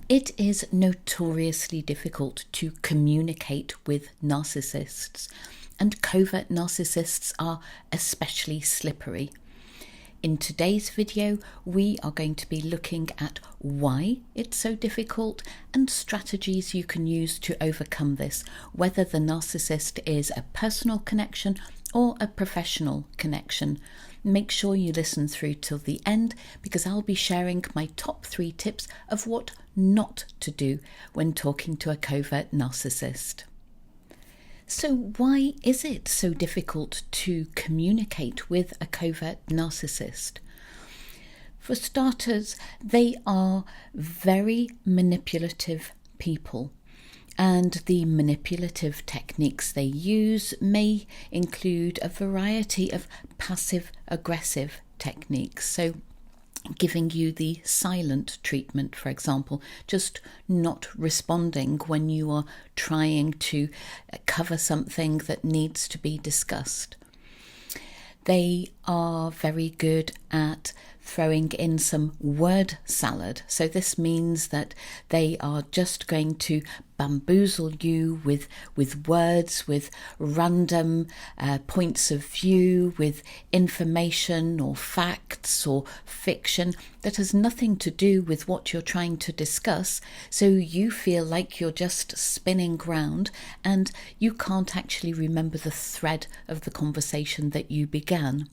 It is notoriously difficult to communicate with narcissists, and covert narcissists are especially slippery. In today's video, we are going to be looking at why it's so difficult and strategies you can use to overcome this, whether the narcissist is a personal connection or a professional connection. Make sure you listen through till the end, because I'll be sharing my top 3 tips of what not to do when talking to a covert narcissist. So why is it so difficult to communicate with a covert narcissist? For starters, they are very manipulative people, and the manipulative techniques they use may include a variety of passive-aggressive techniques. So giving you the silent treatment, for example, just not responding when you are trying to cover something that needs to be discussed. They are very good at throwing in some word salad. So this means that they are just going to bamboozle you with words, with random points of view, with information or facts or fiction that has nothing to do with what you're trying to discuss. So you feel like you're just spinning round and you can't actually remember the thread of the conversation that you began.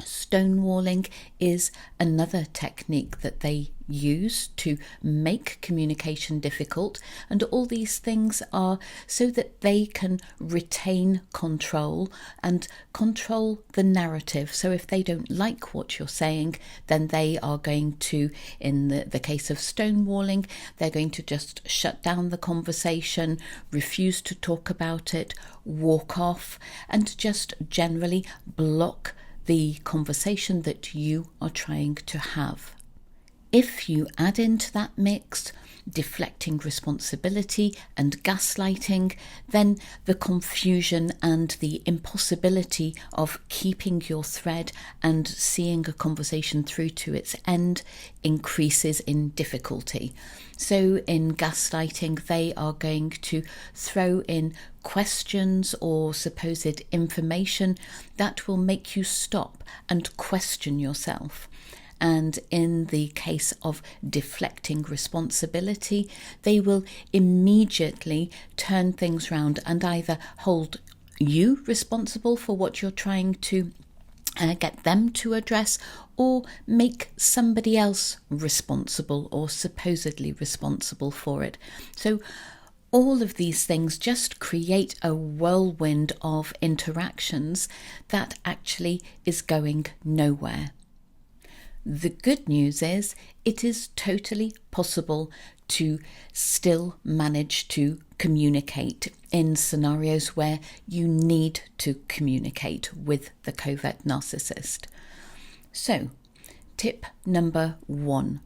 Stonewalling is another technique that they use to make communication difficult, and all these things are so that they can retain control and control the narrative. So if they don't like what you're saying, then they are going to, in the case of stonewalling, they're going to just shut down the conversation, refuse to talk about it, walk off, and just generally block the conversation that you are trying to have. If you add into that mix deflecting responsibility and gaslighting, then the confusion and the impossibility of keeping your thread and seeing a conversation through to its end increases in difficulty. So in gaslighting, they are going to throw in questions or supposed information that will make you stop and question yourself. And in the case of deflecting responsibility, they will immediately turn things round and either hold you responsible for what you're trying to get them to address, or make somebody else responsible or supposedly responsible for it. So all of these things just create a whirlwind of interactions that actually is going nowhere. The good news is it is totally possible to still manage to communicate in scenarios where you need to communicate with the covert narcissist. So, tip number 1,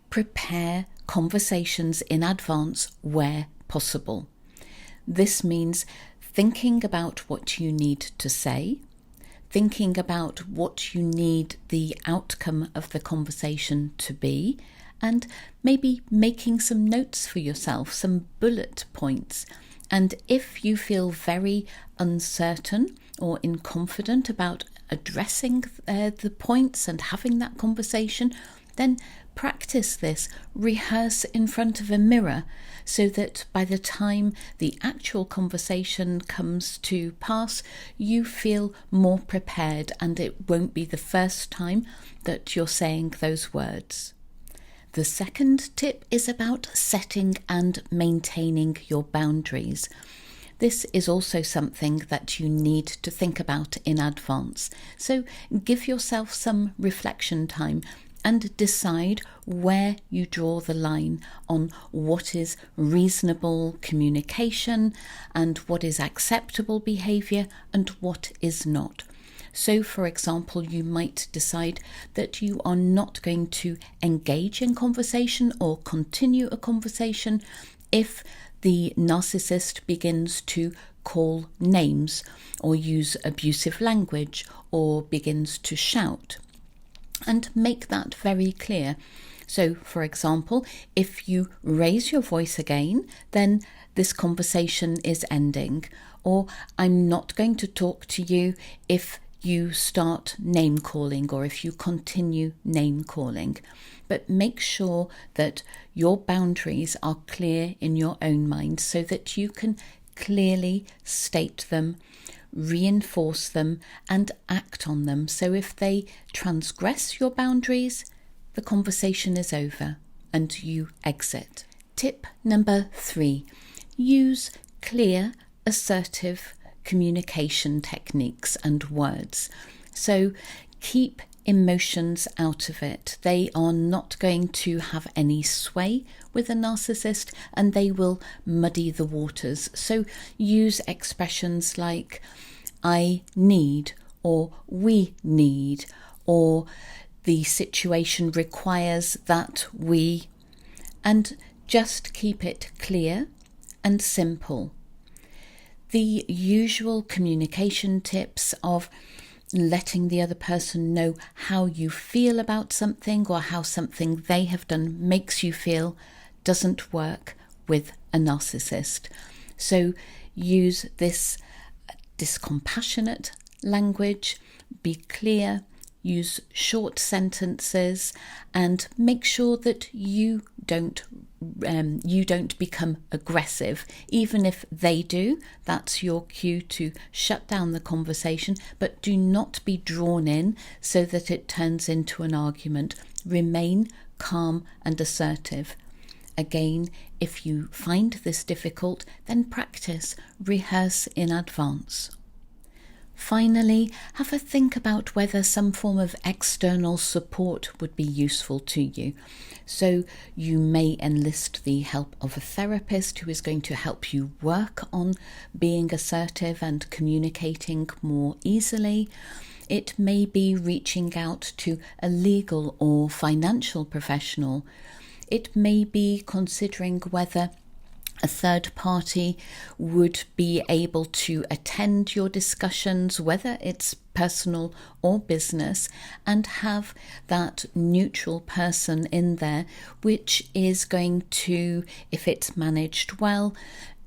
prepare conversations in advance where possible. This means thinking about what you need to say, thinking about what you need the outcome of the conversation to be, and maybe making some notes for yourself, some bullet points. And if you feel very uncertain or inconfident about addressing the points and having that conversation, then practice this, rehearse in front of a mirror, so that by the time the actual conversation comes to pass, you feel more prepared and it won't be the first time that you're saying those words. The second tip is about setting and maintaining your boundaries. This is also something that you need to think about in advance. So give yourself some reflection time and decide where you draw the line on what is reasonable communication and what is acceptable behaviour and what is not. So, for example, you might decide that you are not going to engage in conversation or continue a conversation if the narcissist begins to call names or use abusive language or begins to shout. And make that very clear. So, for example, if you raise your voice again, then this conversation is ending. Or I'm not going to talk to you if you start name calling or if you continue name calling. But make sure that your boundaries are clear in your own mind so that you can clearly state them, reinforce them, and act on them. So if they transgress your boundaries, the conversation is over and you exit. Tip number 3, use clear, assertive communication techniques and words. So keep emotions out of it. They are not going to have any sway with a narcissist and they will muddy the waters. So use expressions like I need, or we need, or the situation requires that we, and just keep it clear and simple. The usual communication tips of letting the other person know how you feel about something or how something they have done makes you feel doesn't work with a narcissist. So use this discompassionate language, be clear, use short sentences, and make sure that you don't become aggressive. Even if they do, that's your cue to shut down the conversation, but do not be drawn in so that it turns into an argument. Remain calm and assertive. Again, if you find this difficult, then practice, rehearse in advance. Finally, have a think about whether some form of external support would be useful to you. So you may enlist the help of a therapist who is going to help you work on being assertive and communicating more easily. It may be reaching out to a legal or financial professional. It may be considering whether a third party would be able to attend your discussions, whether it's personal or business, and have that neutral person in there, which is going to, if it's managed well,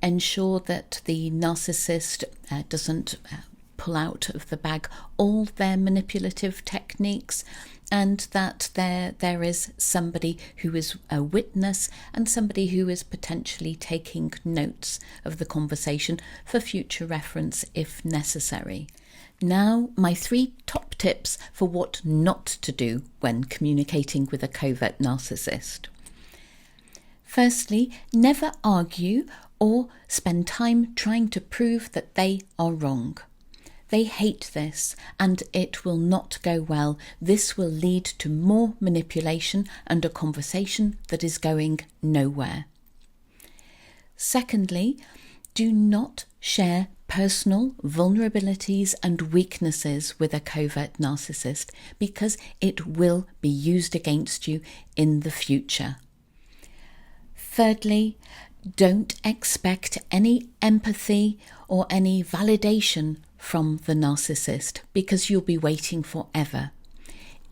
ensure that the narcissist doesn't pull out of the bag all their manipulative techniques, and that there is somebody who is a witness and somebody who is potentially taking notes of the conversation for future reference if necessary. Now, my 3 top tips for what not to do when communicating with a covert narcissist. Firstly, never argue or spend time trying to prove that they are wrong. They hate this and it will not go well. This will lead to more manipulation and a conversation that is going nowhere. Secondly, do not share personal vulnerabilities and weaknesses with a covert narcissist because it will be used against you in the future. Thirdly, don't expect any empathy or any validation from the narcissist because you'll be waiting forever.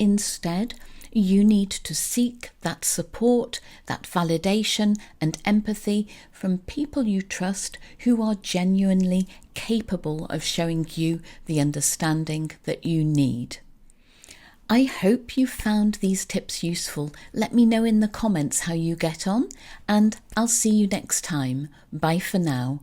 Instead, you need to seek that support, that validation and empathy from people you trust who are genuinely capable of showing you the understanding that you need. I hope you found these tips useful. Let me know in the comments how you get on, and I'll see you next time. Bye for now.